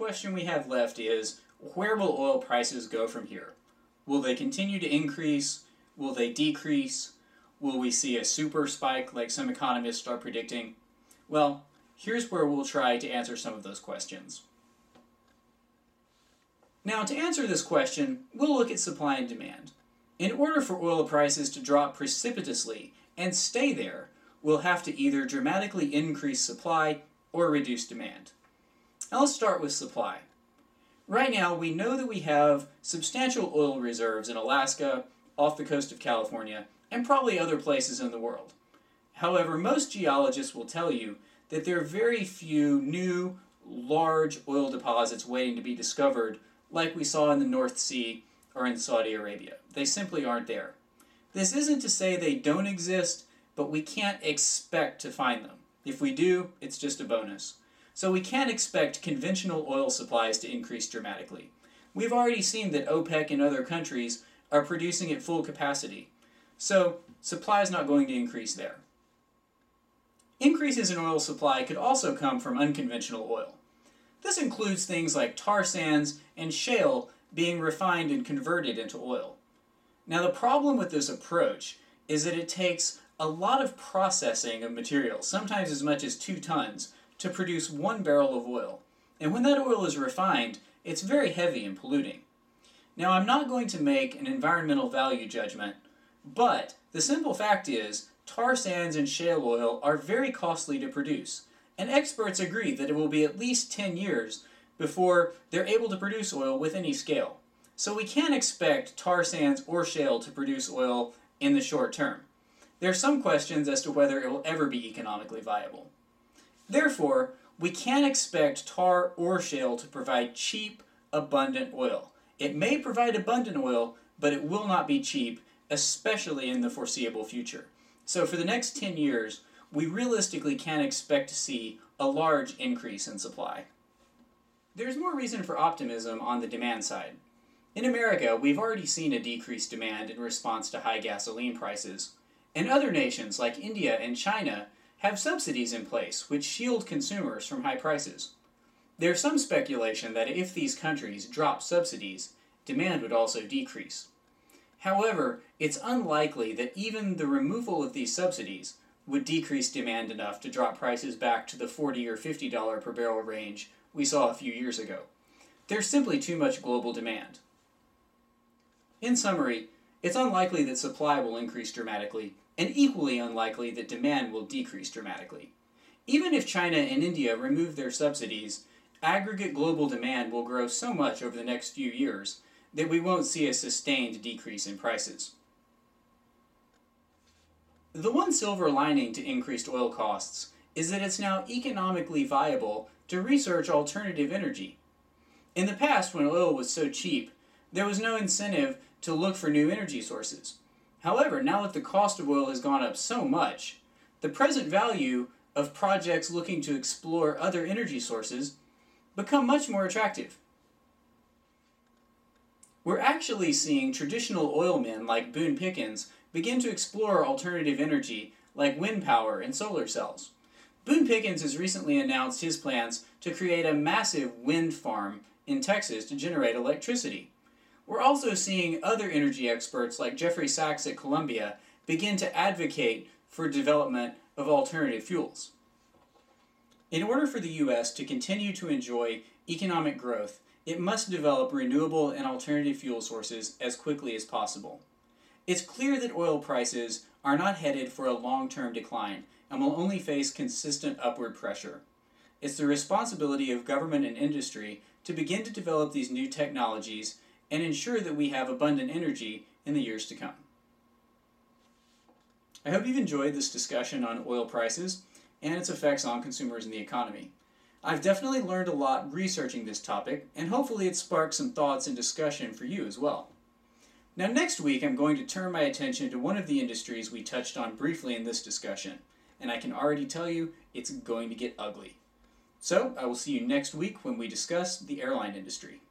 question we have left is, where will oil prices go from here? Will they continue to increase? Will they decrease? Will we see a super spike like some economists are predicting? Well, here's where we'll try to answer some of those questions. Now, to answer this question, we'll look at supply and demand. In order for oil prices to drop precipitously and stay there, we'll have to either dramatically increase supply or reduce demand. Now let's start with supply. Right now, we know that we have substantial oil reserves in Alaska, off the coast of California, and probably other places in the world. However, most geologists will tell you that there are very few new, large oil deposits waiting to be discovered like we saw in the North Sea or in Saudi Arabia. They simply aren't there. This isn't to say they don't exist, but we can't expect to find them. If we do, it's just a bonus. So we can't expect conventional oil supplies to increase dramatically. We've already seen that OPEC and other countries are producing at full capacity. So supply is not going to increase there. Increases in oil supply could also come from unconventional oil. This includes things like tar sands and shale being refined and converted into oil. Now, the problem with this approach is that it takes a lot of processing of materials, sometimes as much as 2 tons, to produce 1 barrel of oil. And when that oil is refined, it's very heavy and polluting. Now, I'm not going to make an environmental value judgment, but the simple fact is, tar sands and shale oil are very costly to produce, and experts agree that it will be at least 10 years before they're able to produce oil with any scale. So we can't expect tar sands or shale to produce oil in the short term. There are some questions as to whether it will ever be economically viable. Therefore, we can't expect tar or shale to provide cheap, abundant oil. It may provide abundant oil, but it will not be cheap, especially in the foreseeable future. So for the next 10 years, we realistically can't expect to see a large increase in supply. There's more reason for optimism on the demand side. In America, we've already seen a decreased demand in response to high gasoline prices, and other nations like India and China have subsidies in place which shield consumers from high prices. There's some speculation that if these countries drop subsidies, demand would also decrease. However, it's unlikely that even the removal of these subsidies would decrease demand enough to drop prices back to the $40 or $50 per barrel range we saw a few years ago. There's simply too much global demand. In summary, it's unlikely that supply will increase dramatically, and equally unlikely that demand will decrease dramatically. Even if China and India remove their subsidies, aggregate global demand will grow so much over the next few years that we won't see a sustained decrease in prices. The one silver lining to increased oil costs is that it's now economically viable to research alternative energy. In the past, when oil was so cheap, there was no incentive to look for new energy sources. However, now that the cost of oil has gone up so much, the present value of projects looking to explore other energy sources become much more attractive. We're actually seeing traditional oil men like Boone Pickens begin to explore alternative energy like wind power and solar cells. Boone Pickens has recently announced his plans to create a massive wind farm in Texas to generate electricity. We're also seeing other energy experts like Jeffrey Sachs at Columbia begin to advocate for development of alternative fuels. In order for the U.S. to continue to enjoy economic growth, it must develop renewable and alternative fuel sources as quickly as possible. It's clear that oil prices are not headed for a long-term decline and will only face consistent upward pressure. It's the responsibility of government and industry to begin to develop these new technologies and ensure that we have abundant energy in the years to come. I hope you've enjoyed this discussion on oil prices and its effects on consumers and the economy. I've definitely learned a lot researching this topic, and hopefully it sparked some thoughts and discussion for you as well. Now next week I'm going to turn my attention to one of the industries we touched on briefly in this discussion, and I can already tell you it's going to get ugly. So I will see you next week when we discuss the airline industry.